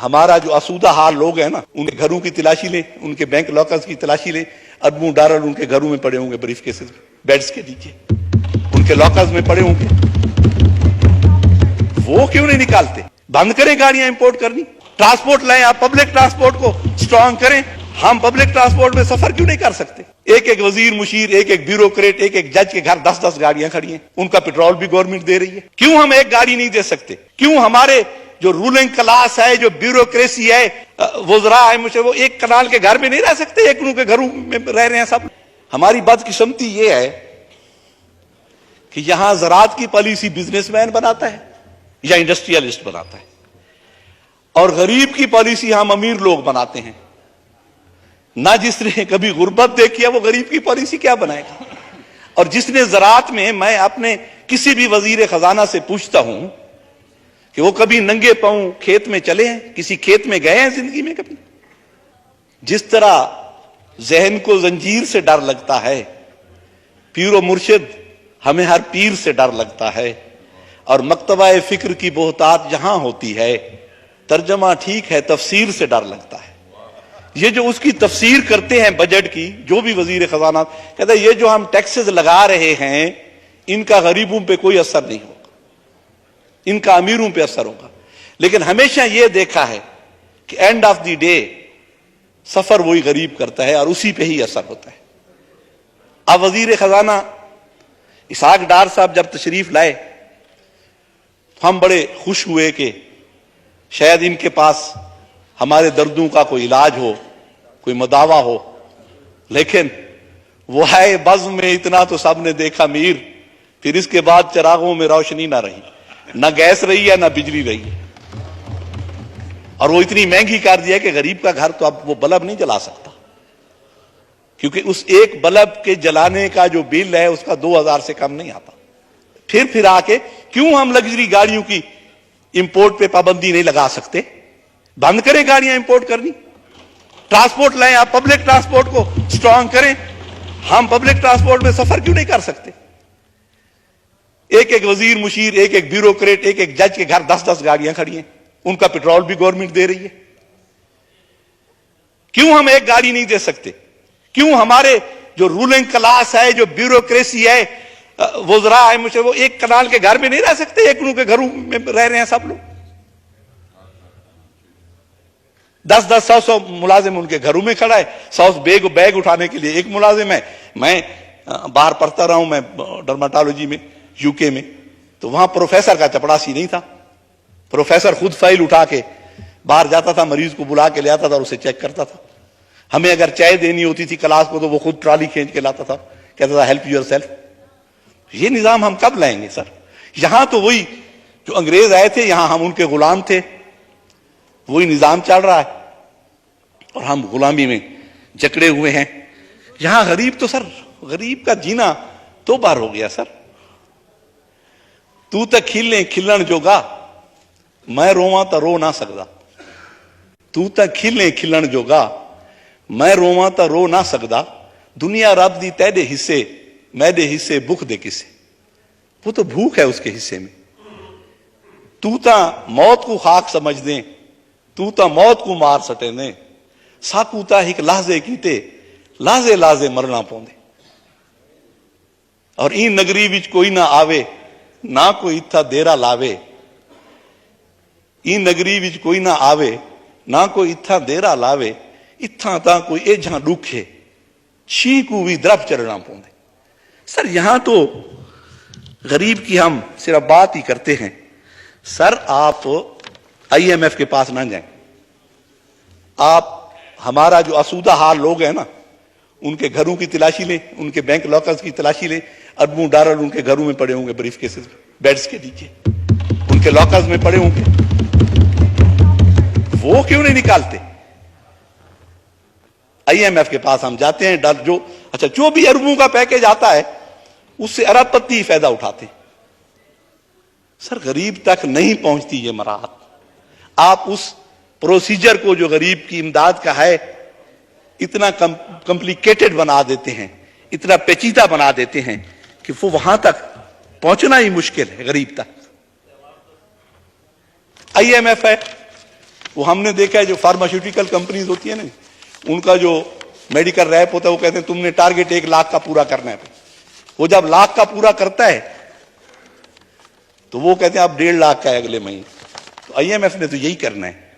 हमारा जो आसूदा हाल लोग हैं ना, उनके घरों की तलाशी लें, उनके बैंक लॉकर्स की तलाशी लें। अरबों डॉलर उनके घरों में पड़े होंगे, ब्रीफ केसेस में, बेड्स के नीचे, उनके लॉकर्स में पड़े होंगे। वो क्यों नहीं निकालते? बंद करें गाड़ियां इंपोर्ट करनी, ट्रांसपोर्ट लाएं, आप पब्लिक ट्रांसपोर्ट को स्ट्रांग करें। हम पब्लिक ट्रांसपोर्ट में सफर क्यों नहीं कर सकते? एक एक वजीर मुशीर, एक एक ब्यूरोक्रेट, एक एक जज के घर 10-10 गाड़ियां खड़ी हैं, उनका पेट्रोल भी गवर्नमेंट दे रही है। क्यों हम एक गाड़ी नहीं दे सकते? क्यों हमारे जो रूलिंग क्लास है, जो ब्यूरोक्रेसी है, वज़रा है, मुझे वो एक कनाल के घर में नहीं रह सकते, एक के घरों में रह रहे हैं सब। हमारी बदकिस्मती ये है कि यहां ज़राअत की पॉलिसी बिजनेसमैन बनाता है या इंडस्ट्रियलिस्ट बनाता है, और गरीब की पॉलिसी हम अमीर लोग बनाते हैं। ना जिसने कभी गुर्बत देखी है वो गरीब की पॉलिसी क्या बनाएगा? और जिसने ज़राअत में, मैं अपने किसी भी वजीर खजाना से पूछता हूं कि वो कभी नंगे पांव खेत में चले हैं, किसी खेत में गए हैं जिंदगी में कभी? जिस तरह जहन को जंजीर से डर लगता है, पीर व मुर्शिद हमें हर पीर से डर लगता है, और मकतबा फिक्र की बोहतात जहां होती है, तर्जमा ठीक है तफसीर से डर लगता है। ये जो उसकी तफसीर करते हैं बजट की, जो भी वजीर खजाना कहता है ये जो हम टैक्सेस लगा रहे हैं इनका गरीबों पे कोई असर नहीं होगा, इनका अमीरों पे असर होगा। लेकिन हमेशा यह देखा है कि एंड ऑफ द डे सफर वही गरीब करता है और उसी पे ही असर होता है। अब वजीर खजाना इसहाक डार साहब जब तशरीफ लाए, हम बड़े खुश हुए कि शायद इनके पास हमारे दर्दों का कोई इलाज हो, कोई मदावा हो। लेकिन वो है बज़्म में इतना तो सबने देखा मीर, फिर इसके बाद चिरागों में रोशनी ना रही, ना गैस रही है ना बिजली रही है, और वो इतनी महंगी कर दिया कि गरीब का घर तो अब वो बल्ब नहीं जला सकता, क्योंकि उस एक बल्ब के जलाने का जो बिल है उसका 2000 से कम नहीं आता। फिर आके क्यों हम लग्जरी गाड़ियों की इंपोर्ट पे पाबंदी नहीं लगा सकते? बंद करें गाड़ियां इंपोर्ट करनी, ट्रांसपोर्ट लाएं, आप पब्लिक ट्रांसपोर्ट को स्ट्रांग करें। हम पब्लिक ट्रांसपोर्ट में सफर क्यों नहीं कर सकते? एक एक वजीर मुशीर, एक एक ब्यूरोक्रेट, एक एक जज के घर 10-10 गाड़ियां खड़ी हैं, उनका पेट्रोल भी गवर्नमेंट दे रही है। क्यों हम एक गाड़ी नहीं दे सकते? क्यों हमारे जो रूलिंग क्लास है, जो ब्यूरोक्रेसी है, वज़रा है, मुझे वो एक कनाल के घर में नहीं रह सकते, एक के घरों में रह रहे हैं सब लोग। 10-10, 100-100 मुलाजिम उनके घरों में खड़ा है। 100 बैग उठाने के लिए एक मुलाजिम है। मैं बाहर पढ़ता रहा हूं, मैं डर्माटोलॉजी में यूके में, तो वहां प्रोफेसर का चपड़ासी नहीं था। प्रोफेसर खुद फाइल उठा के बाहर जाता था, मरीज को बुला के ले आता था और उसे चेक करता था। हमें अगर चाय देनी होती थी क्लास को तो वो खुद ट्रॉली खींच के लाता था, कहता था हेल्प यूर सेल्फ। ये निजाम हम कब लाएंगे सर? यहां तो वही जो अंग्रेज आए थे, यहां हम उनके गुलाम थे, वही निजाम चल रहा है और हम गुलामी में जकड़े हुए हैं। यहां गरीब तो सर, गरीब का जीना तो बार हो गया सर। तू तो खिले खिलन जोगा, मैं रोवां तो रो ना सकदा। तू तो खिले खिलन जोगा, मैं रोवां तो रो ना सकदा। दुनिया रब दी तेरे हिस्से, मैदे हिस्से भूख दे किसे। वो तो भूख है उसके हिस्से में। तू तो मौत को खाक समझ दे, तू तो मौत को मार सटे ने। साकूता एक लाजे कीते, लाजे लाजे मरना पौंदे। और ई नगरी विच कोई ना आवे, ना कोई इत्था देरा लावे। ई नगरी विच कोई ना आवे, ना कोई इत्था देरा लावे। इत्था ता कोई एझा दुखे, शी को भी द्रफ चढ़ना पौंदे। सर यहां तो गरीब की हम सिर्फ बात ही करते हैं। सर आप IMF के पास ना जाएं। आप हमारा जो आसूदा हाल लोग हैं ना, उनके घरों की तलाशी लें, उनके बैंक लॉकर्स की तलाशी लें। अरबों डॉलर उनके घरों में पड़े होंगे, ब्रीफ केसेस में, बेड्स के नीचे, उनके लॉकर्स में पड़े होंगे। वो क्यों नहीं निकालते? IMF के पास हम जाते हैं, जो भी अरबों का पैकेज आता है उससे अरबपति फायदा उठाते हैं। सर गरीब तक नहीं पहुंचती ये मराहत। आप उस प्रोसीजर को जो गरीब की इमदाद का है इतना कॉम्प्लिकेटेड बना देते हैं, इतना पेचीदा बना देते हैं कि वो वहां तक पहुंचना ही मुश्किल है गरीब तक। IMF है, वो हमने देखा है, जो फार्मास्यूटिकल कंपनीज होती है ना, उनका जो मेडिकल रैप होता है, वो कहते हैं तुमने टारगेट 1 लाख का पूरा करना है। वो जब लाख का पूरा करता है तो वो कहते हैं आप 1.5 लाख का है अगले महीने। तो आईएमएफ ने तो यही करना है।